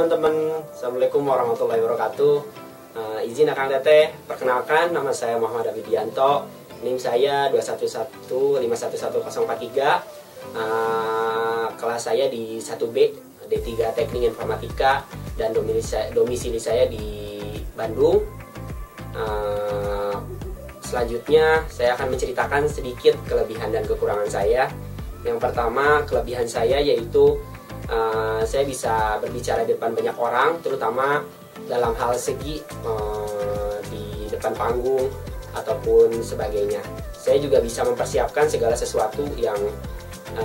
teman-teman, Assalamualaikum warahmatullahi wabarakatuh. Izin Akang Teteh, perkenalkan nama saya Muhammad Abidianto. NIM saya 2111043. Kelas saya di 1B, D3 Teknik Informatika, dan domisili saya di Bandung. Selanjutnya saya akan menceritakan sedikit kelebihan dan kekurangan saya. Yang pertama, kelebihan saya yaitu saya bisa berbicara di depan banyak orang, terutama dalam hal segi di depan panggung ataupun sebagainya. Saya juga bisa mempersiapkan segala sesuatu yang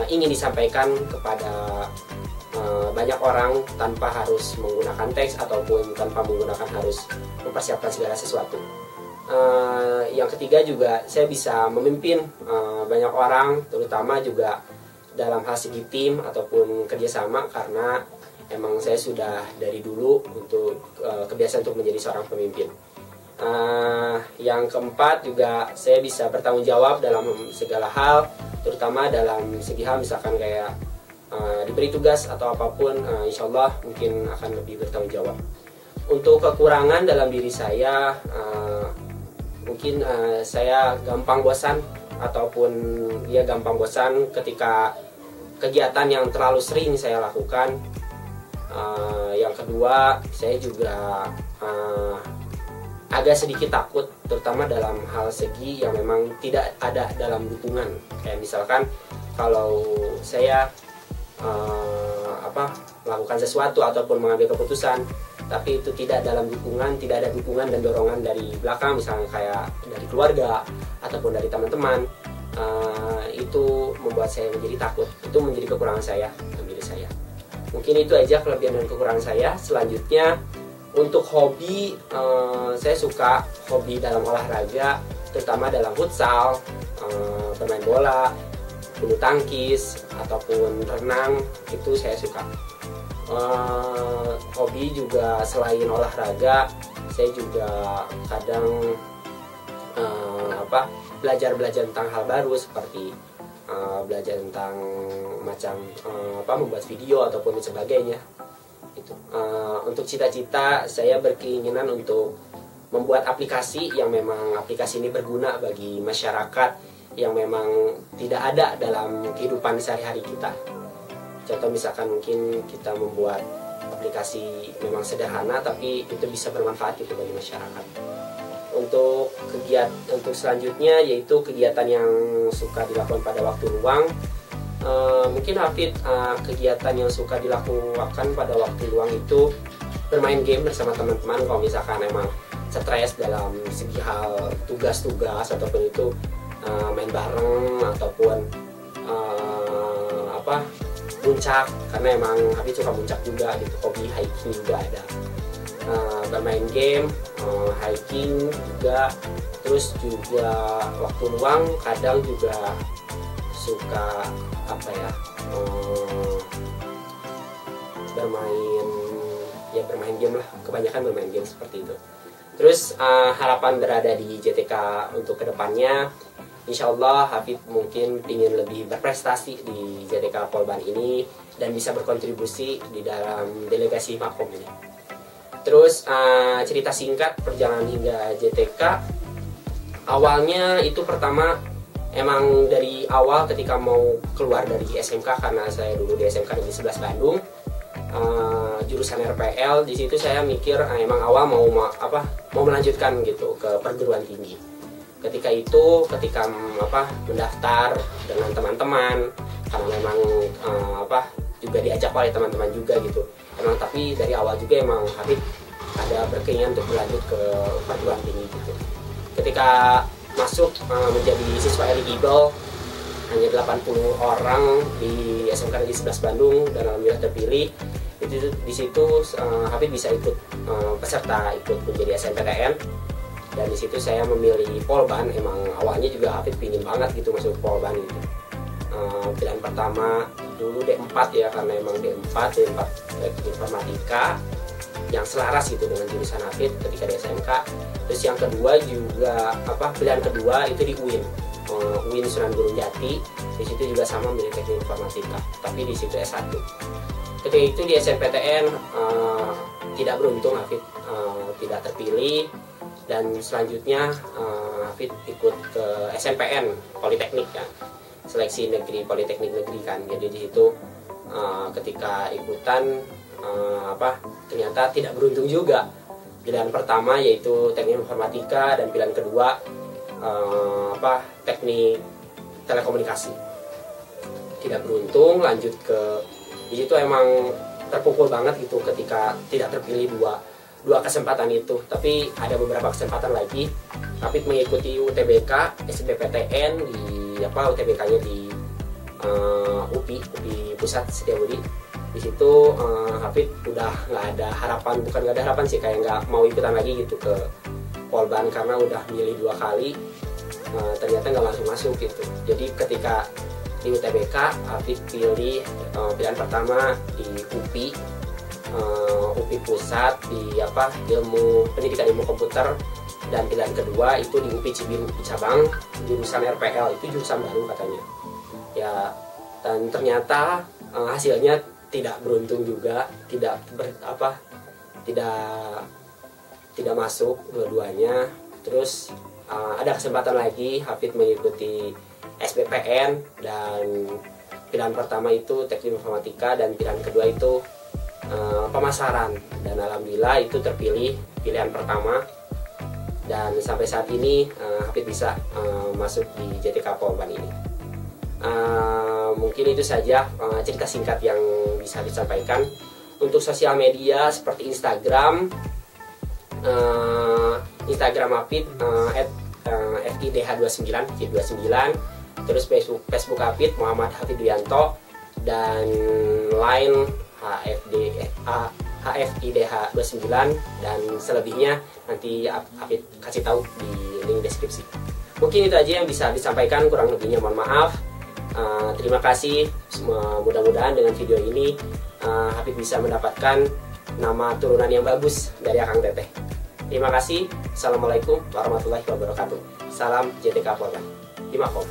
ingin disampaikan kepada banyak orang tanpa harus menggunakan teks ataupun tanpa menggunakan harus mempersiapkan segala sesuatu. Yang ketiga juga saya bisa memimpin banyak orang, terutama juga dalam hal segi tim ataupun kerjasama, karena emang saya sudah dari dulu untuk kebiasaan untuk menjadi seorang pemimpin. Yang keempat juga saya bisa bertanggung jawab dalam segala hal, terutama dalam segi hal misalkan kayak diberi tugas atau apapun, insya Allah mungkin akan lebih bertanggung jawab. Untuk kekurangan dalam diri saya, mungkin saya gampang bosan ataupun gampang bosan ketika kegiatan yang terlalu sering saya lakukan. Yang kedua, saya juga agak sedikit takut, terutama dalam hal segi yang memang tidak ada dalam dukungan. Kayak misalkan kalau saya melakukan sesuatu ataupun mengambil keputusan, tapi itu tidak dalam dukungan, tidak ada dukungan dan dorongan dari belakang, misalnya kayak dari keluarga ataupun dari teman-teman, itu membuat saya menjadi takut. Itu menjadi kekurangan saya dalam diri saya. Mungkin itu aja kelebihan dan kekurangan saya. Selanjutnya, untuk hobi, saya suka hobi dalam olahraga, terutama dalam futsal, bermain bola, bulu tangkis, ataupun renang, itu saya suka. Hobi juga selain olahraga, saya juga kadang belajar tentang hal baru, seperti belajar tentang membuat video ataupun sebagainya. Itu. Untuk cita-cita, saya berkeinginan untuk membuat aplikasi yang memang aplikasi ini berguna bagi masyarakat yang memang tidak ada dalam kehidupan sehari-hari kita. Contoh misalkan mungkin kita membuat aplikasi memang sederhana tapi itu bisa bermanfaat gitu bagi masyarakat. Untuk selanjutnya yaitu kegiatan yang suka dilakukan pada waktu luang. Mungkin Hafid, kegiatan yang suka dilakukan pada waktu luang itu bermain game bersama teman-teman. Kalau misalkan emang stres dalam segi hal tugas-tugas ataupun itu, main bareng ataupun puncak, karena emang Hafid suka puncak juga gitu. Hobi hiking juga ada. Bermain game, hiking juga, terus juga waktu luang kadang juga suka bermain game lah, kebanyakan bermain game seperti itu. Terus harapan berada di JTK untuk kedepannya, insya Allah Hafid mungkin ingin lebih berprestasi di JTK Polban ini dan bisa berkontribusi di dalam delegasi Makom ini. Terus cerita singkat perjalanan hingga JTK, awalnya itu pertama emang dari awal ketika mau keluar dari SMK, karena saya dulu di SMK Negeri 11 Bandung, jurusan RPL. Di situ saya mikir emang awal mau melanjutkan gitu ke perguruan tinggi. Ketika mendaftar dengan teman-teman, karena memang juga diajak oleh teman-teman juga gitu. Emang tapi dari awal juga emang Habib ada berkeinginan untuk berlanjut ke perguruan tinggi gitu. Ketika masuk menjadi siswa eligible, hanya 80 orang di SMK Negeri 11 Bandung dan alhamdulillah terpilih. Itu di situ Hafid bisa ikut ikut menjadi SNPTN, dan di situ saya memilih Polban. Emang awalnya juga Hafid pingin banget gitu masuk Polban gitu. Pilihan pertama dulu D4 ya, karena emang D4 Informatika yang selaras gitu dengan jurusan Hafid ketika di SMK. Terus yang kedua juga pilihan kedua itu di UIN Sunan Gunung Jati. Di situ juga sama milih teknik informatika, tapi di situ S1. ketika itu di SNPTN tidak beruntung Hafid tidak terpilih, dan selanjutnya Hafid ikut ke SNPN Politeknik kan, seleksi negeri Politeknik negeri kan. Jadi di situ ketika ikutan ternyata tidak beruntung juga. Pilihan pertama yaitu teknik informatika, dan pilihan kedua teknik telekomunikasi. Tidak beruntung, lanjut ke di situ emang terpukul banget gitu ketika tidak terpilih dua kesempatan itu. Tapi ada beberapa kesempatan lagi. Hafid mengikuti UTBK SBPTN di UTBK-nya di UPI Pusat Setiabudi. Di situ Hafid udah nggak ada harapan, bukan nggak ada harapan sih, kayak nggak mau ikutan lagi gitu ke Polban karena udah milih 2 kali, ternyata nggak langsung masuk gitu. Jadi ketika di UTBK Hafid pilih pilihan pertama di UPI Pusat di pendidikan ilmu komputer, dan pilihan kedua itu di UPI Cibiru cabang jurusan RPL, itu jurusan baru katanya ya. Dan ternyata hasilnya tidak beruntung juga, tidak masuk dua-duanya. Terus ada kesempatan lagi Hafid mengikuti SBPN, dan pilihan pertama itu teknik informatika, dan pilihan kedua itu pemasaran, dan alhamdulillah itu terpilih pilihan pertama, dan sampai saat ini Hafid bisa masuk di JTK Polban ini. Mungkin itu saja cerita singkat yang bisa disampaikan. Untuk sosial media seperti Instagram Hafid @fidh29 terus Facebook Hafid Muhammad Hafid Duyanto, dan Line HFIDH29, dan selebihnya nanti Hafid kasih tahu di link deskripsi. Mungkin itu aja yang bisa disampaikan, kurang lebihnya mohon maaf. Terima kasih. Mudah-mudahan dengan video ini Hafid bisa mendapatkan nama turunan yang bagus dari Akang Teteh. Terima kasih. Assalamualaikum warahmatullahi wabarakatuh. Salam JTK Polban. Imakom.